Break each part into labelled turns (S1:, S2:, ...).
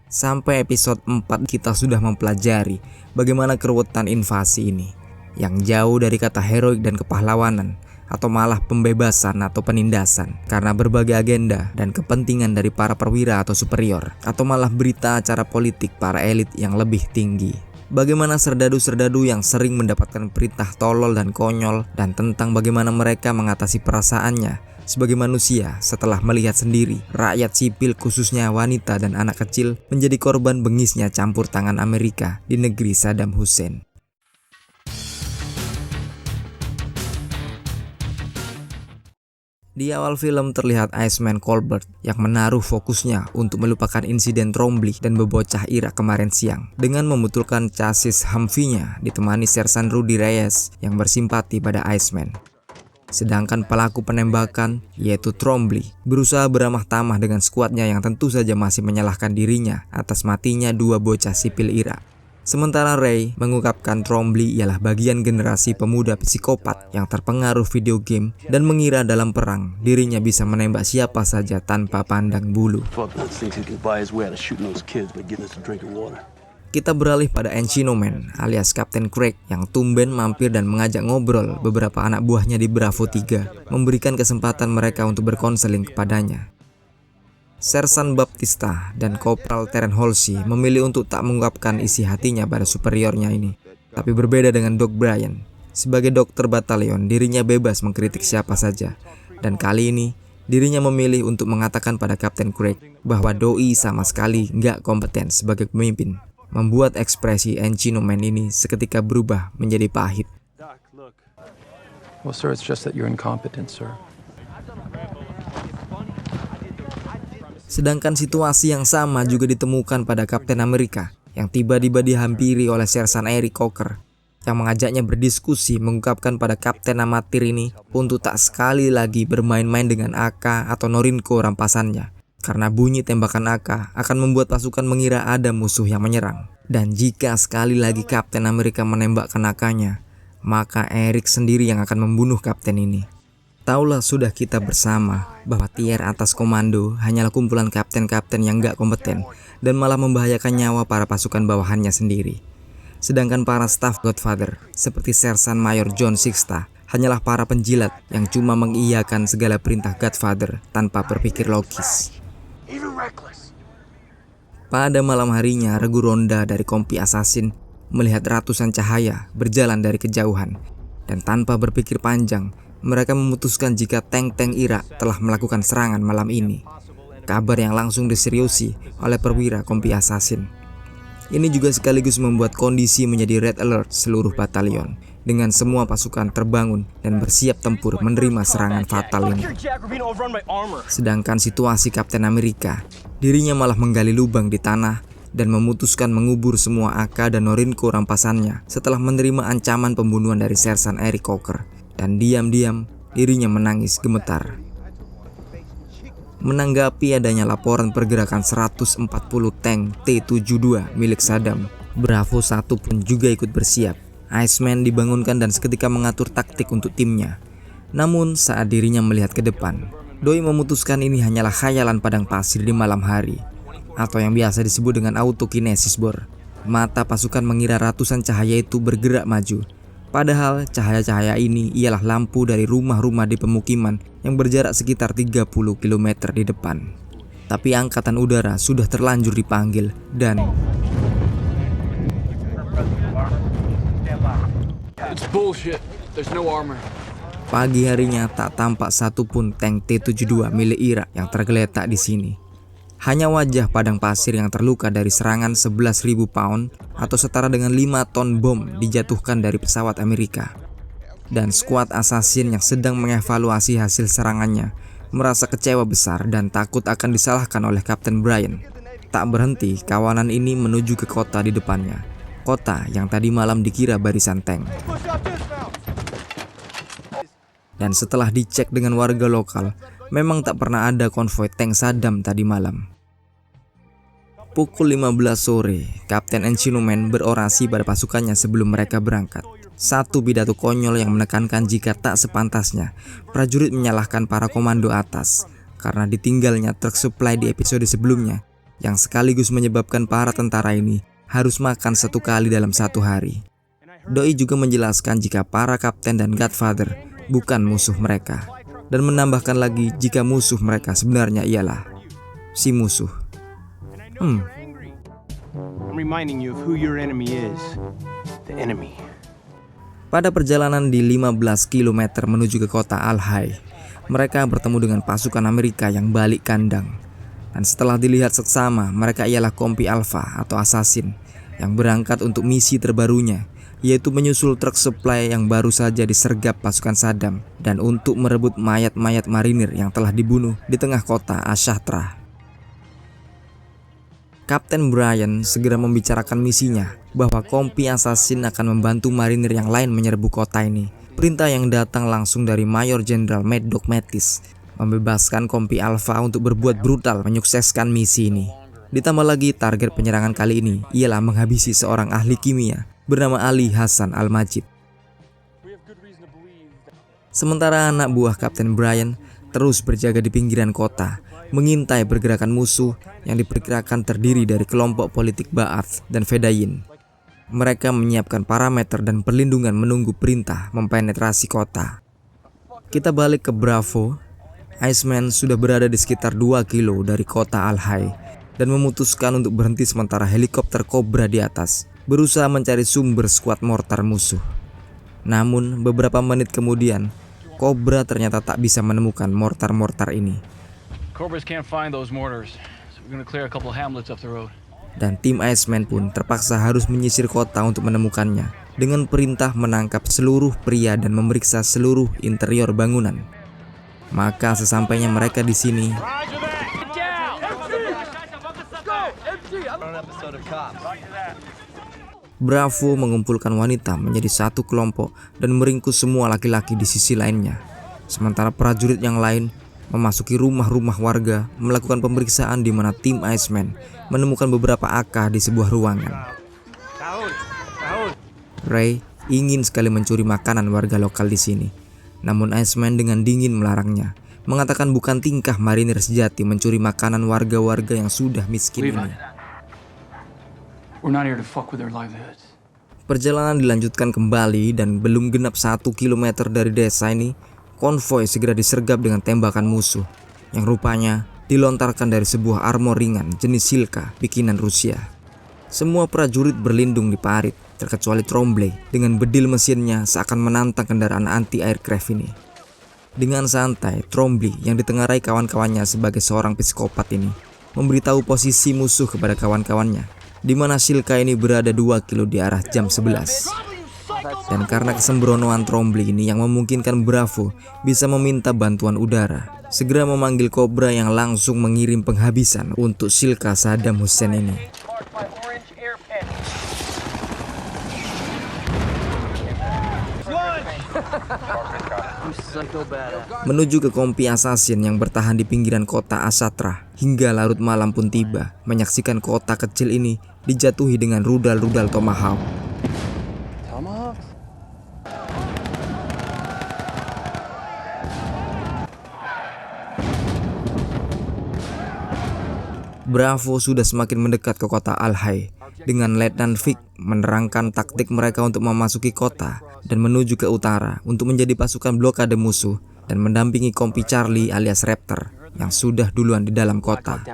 S1: Sampai episode 4 kita sudah mempelajari bagaimana keruwetan invasi ini, yang jauh dari kata heroik dan kepahlawanan, atau malah pembebasan atau penindasan karena berbagai agenda dan kepentingan dari para perwira atau superior, atau malah berita acara politik para elit yang lebih tinggi. Bagaimana serdadu-serdadu yang sering mendapatkan perintah tolol dan konyol, dan tentang bagaimana mereka mengatasi perasaannya sebagai manusia setelah melihat sendiri rakyat sipil khususnya wanita dan anak kecil menjadi korban bengisnya campur tangan Amerika di negeri Saddam Hussein. Di awal film terlihat Iceman Colbert yang menaruh fokusnya untuk melupakan insiden Trombley dan bebocah Irak kemarin siang dengan membetulkan chassis Humvee-nya ditemani Sersan Rudy Reyes yang bersimpati pada Iceman. Sedangkan pelaku penembakan, yaitu Trombley, berusaha beramah tamah dengan skuadnya yang tentu saja masih menyalahkan dirinya atas matinya dua bocah sipil Irak. Sementara Ray mengungkapkan Trombley ialah bagian generasi pemuda psikopat yang terpengaruh video game dan mengira dalam perang dirinya bisa menembak siapa saja tanpa pandang bulu. Kita beralih pada Encino Man alias Kapten Craig yang tumben mampir dan mengajak ngobrol beberapa anak buahnya di Bravo 3, memberikan kesempatan mereka untuk berkonseling kepadanya. Sersan Baptista dan Kopral Terence Halsey memilih untuk tak mengungkapkan isi hatinya pada superiornya ini. Tapi berbeda dengan Doc Bryan, sebagai dokter batalion dirinya bebas mengkritik siapa saja. Dan kali ini dirinya memilih untuk mengatakan pada Kapten Craig bahwa Doi sama sekali nggak kompeten sebagai pemimpin, membuat ekspresi Encino Man ini seketika berubah menjadi pahit.
S2: Well, sir, it's just that you're incompetent, sir.
S1: Sedangkan situasi yang sama juga ditemukan pada Kapten Amerika yang tiba-tiba dihampiri oleh Sersan Eric Coker yang mengajaknya berdiskusi, mengungkapkan pada Kapten amatir ini untuk tak sekali lagi bermain-main dengan AK atau Norinco rampasannya, karena bunyi tembakan AK akan membuat pasukan mengira ada musuh yang menyerang. Dan jika sekali lagi Kapten Amerika menembakkan AK-nya, maka Eric sendiri yang akan membunuh Kapten ini. Taulah sudah kita bersama bahwa tier atas komando hanyalah kumpulan kapten-kapten yang gak kompeten dan malah membahayakan nyawa para pasukan bawahannya sendiri. Sedangkan para staf Godfather seperti Sersan Mayor John Sixta hanyalah para penjilat yang cuma mengiyakan segala perintah Godfather tanpa berpikir logis. Pada malam harinya, regu ronda dari kompi assassin melihat ratusan cahaya berjalan dari kejauhan, dan tanpa berpikir panjang mereka memutuskan jika tank-tank Irak telah melakukan serangan malam ini. Kabar yang langsung diseriusi oleh perwira kompi assassin. Ini juga sekaligus membuat kondisi menjadi red alert seluruh batalion, dengan semua pasukan terbangun dan bersiap tempur menerima serangan fatal ini. Sedangkan situasi Kapten Amerika, dirinya malah menggali lubang di tanah dan memutuskan mengubur semua AK dan Norinco rampasannya setelah menerima ancaman pembunuhan dari Sersan Eric Coker. Dan diam-diam dirinya menangis gemetar. Menanggapi adanya laporan pergerakan 140 tank T-72 milik Saddam, Bravo 1 pun juga ikut bersiap. Iceman dibangunkan dan seketika mengatur taktik untuk timnya. Namun saat dirinya melihat ke depan, Doi memutuskan ini hanyalah khayalan padang pasir di malam hari, atau yang biasa disebut dengan autokinesis bor. Mata pasukan mengira ratusan cahaya itu bergerak maju. Padahal cahaya-cahaya ini ialah lampu dari rumah-rumah di pemukiman yang berjarak sekitar 30 km di depan. Tapi angkatan udara sudah terlanjur dipanggil dan pagi harinya tak tampak satupun tank T-72 milik Irak yang tergeletak di sini. Hanya wajah padang pasir yang terluka dari serangan 11.000 pound atau setara dengan 5 ton bom dijatuhkan dari pesawat Amerika. Dan skuad assassin yang sedang mengevaluasi hasil serangannya merasa kecewa besar dan takut akan disalahkan oleh Kapten Bryan. Tak berhenti, kawanan ini menuju ke kota di depannya. Kota yang tadi malam dikira barisan tank. Dan setelah dicek dengan warga lokal, memang tak pernah ada konvoi tank Saddam tadi malam. Pukul 15 sore, Kapten Encino Man berorasi pada pasukannya sebelum mereka berangkat. Satu pidato konyol yang menekankan jika tak sepantasnya prajurit menyalahkan para komando atas karena ditinggalnya truk supply di episode sebelumnya yang sekaligus menyebabkan para tentara ini harus makan 1 kali dalam 1 hari. Doi juga menjelaskan jika para kapten dan Godfather bukan musuh mereka, dan menambahkan lagi jika musuh mereka sebenarnya ialah si musuh.
S3: I'm reminding you of who your enemy is. The enemy.
S1: Pada perjalanan di 15 km menuju ke kota Al-Hai, mereka bertemu dengan pasukan Amerika yang balik kandang. Dan setelah dilihat seksama, mereka ialah kompi Alpha atau assassin yang berangkat untuk misi terbarunya, yaitu menyusul truk supply yang baru saja disergap pasukan Saddam dan untuk merebut mayat-mayat marinir yang telah dibunuh di tengah kota Ash-Shatra. Kapten Brian segera membicarakan misinya bahwa kompi assassin akan membantu marinir yang lain menyerbu kota ini. Perintah yang datang langsung dari Mayor Jenderal Mad Dog Mattis membebaskan kompi Alpha untuk berbuat brutal menyukseskan misi ini. Ditambah lagi target penyerangan kali ini ialah menghabisi seorang ahli kimia bernama Ali Hassan Al-Majid. Sementara anak buah Kapten Brian terus berjaga di pinggiran kota, mengintai pergerakan musuh yang diperkirakan terdiri dari kelompok politik Ba'ath dan Fedayeen. Mereka menyiapkan parameter dan perlindungan menunggu perintah mempenetrasi kota. Kita balik ke Bravo. Iceman sudah berada di sekitar 2 kilo dari kota Al-Hai dan memutuskan untuk berhenti sementara helikopter Cobra di atas berusaha mencari sumber skuad mortar musuh. Namun beberapa menit kemudian, Cobra ternyata tak bisa menemukan mortar-mortar ini.
S2: Cobras can't find those mortars, so we're gonna clear a couple hamlets up the road.
S1: Dan tim Iceman pun terpaksa harus menyisir kota untuk menemukannya dengan perintah menangkap seluruh pria dan memeriksa seluruh interior bangunan. Maka sesampainya mereka di sini, Bravo mengumpulkan wanita menjadi satu kelompok dan meringkus semua laki-laki di sisi lainnya. Sementara prajurit yang lain memasuki rumah-rumah warga melakukan pemeriksaan di mana tim Iceman menemukan beberapa AK di sebuah ruangan. Ray ingin sekali mencuri makanan warga lokal di sini, namun Iceman dengan dingin melarangnya, mengatakan bukan tingkah marinir sejati mencuri makanan warga-warga yang sudah miskin ini.
S2: We're not here to fuck with their livelihoods.
S1: Perjalanan dilanjutkan kembali dan belum genap 1 kilometer dari desa ini, konvoi segera disergap dengan tembakan musuh yang rupanya dilontarkan dari sebuah armor ringan jenis Silka bikinan Rusia. Semua prajurit berlindung di parit, terkecuali Trombley dengan bedil mesinnya seakan menantang kendaraan anti-aircraft ini. Dengan santai, Trombley yang ditengarai kawan-kawannya sebagai seorang psikopat ini memberitahu posisi musuh kepada kawan-kawannya, di mana Silka ini berada 2 kilo di arah jam 11. Dan karena kesembronoan Trombley ini yang memungkinkan Bravo bisa meminta bantuan udara, segera memanggil Cobra yang langsung mengirim penghabisan untuk Silka Saddam Hussein ini. Menuju ke kompi assassin yang bertahan di pinggiran kota Ash-Shatra hingga larut malam pun tiba, menyaksikan kota kecil ini dijatuhi dengan rudal-rudal Tomahawk. Bravo sudah semakin mendekat ke kota Al-Hai dengan Letnan Vic menerangkan taktik mereka untuk memasuki kota dan menuju ke utara untuk menjadi pasukan blokade musuh dan mendampingi kompi Charlie alias Raptor yang sudah duluan di dalam kota.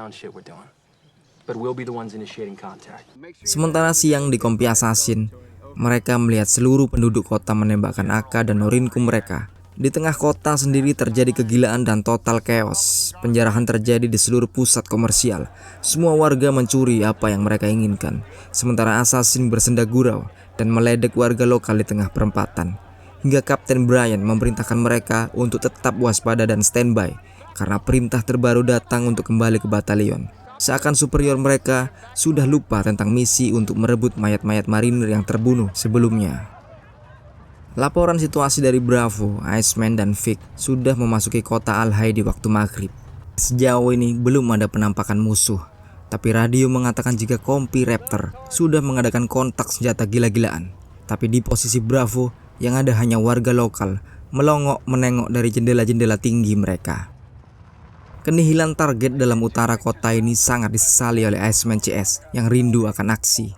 S1: Sementara siang di kompi assassin, mereka melihat seluruh penduduk kota menembakkan AK dan Norinku mereka. Di tengah kota sendiri terjadi kegilaan dan total chaos. Penjarahan terjadi di seluruh pusat komersial. Semua warga mencuri apa yang mereka inginkan, sementara assassin bersenda gurau dan meledek warga lokal di tengah perempatan. Hingga Kapten Brian memerintahkan mereka untuk tetap waspada dan standby karena perintah terbaru datang untuk kembali ke batalion. Seakan superior mereka sudah lupa tentang misi untuk merebut mayat-mayat marinir yang terbunuh sebelumnya. Laporan situasi dari Bravo, Iceman, dan Vic sudah memasuki kota Al-Hai di waktu maghrib. Sejauh ini belum ada penampakan musuh, tapi radio mengatakan jika kompi Raptor sudah mengadakan kontak senjata gila-gilaan. Tapi di posisi Bravo yang ada hanya warga lokal melongok menengok dari jendela-jendela tinggi mereka. Kenihilan target dalam utara kota ini sangat disesali oleh Iceman CS yang rindu akan aksi.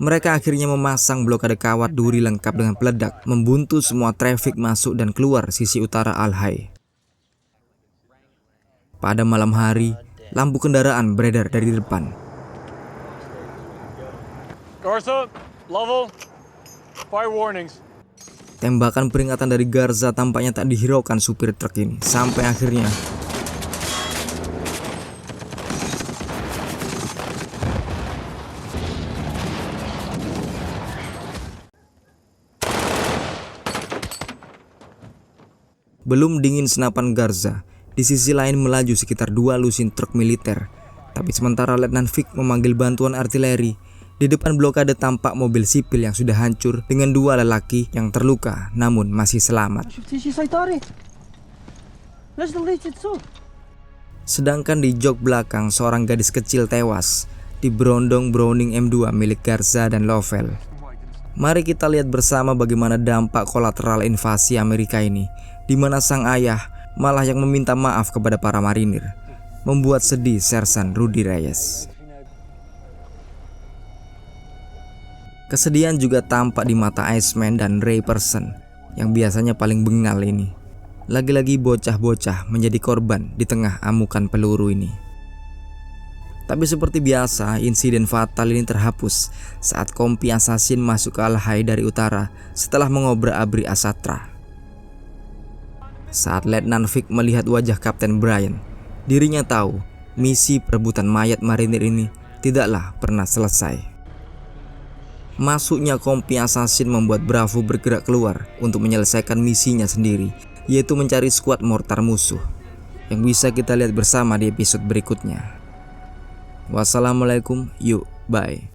S1: Mereka akhirnya memasang blokade kawat duri lengkap dengan peledak, membuntu semua trafik masuk dan keluar sisi utara Alhai. Pada malam hari, lampu kendaraan beredar dari depan.
S2: Garza, level. Fire warnings.
S1: Tembakan peringatan dari Garza tampaknya tak dihiraukan supir truk ini, sampai akhirnya belum dingin senapan Garza, di sisi lain melaju sekitar 2 lusin truk militer. Tapi sementara Letnan Vic memanggil bantuan artileri, di depan blokade tampak mobil sipil yang sudah hancur dengan 2 lelaki yang terluka namun masih selamat. Sedangkan di jok belakang seorang gadis kecil tewas di berondong Browning M2 milik Garza dan Lovell. Mari kita lihat bersama bagaimana dampak kolateral invasi Amerika ini, di mana sang ayah malah yang meminta maaf kepada para marinir, membuat sedih Sersan Rudy Reyes. Kesedihan juga tampak di mata Iceman dan Ray Person yang biasanya paling bengal ini. Lagi-lagi bocah-bocah menjadi korban di tengah amukan peluru ini. Tapi seperti biasa, insiden fatal ini terhapus saat kompi assassin masuk ke Alhai dari utara setelah mengobrak-abrik Asatra. Saat Letnan Vic melihat wajah Kapten Brian, dirinya tahu misi perebutan mayat marinir ini tidaklah pernah selesai. Masuknya kompi assassin membuat Bravo bergerak keluar untuk menyelesaikan misinya sendiri, yaitu mencari skuad mortar musuh, yang bisa kita lihat bersama di episode berikutnya. Wassalamualaikum, yuk, bye.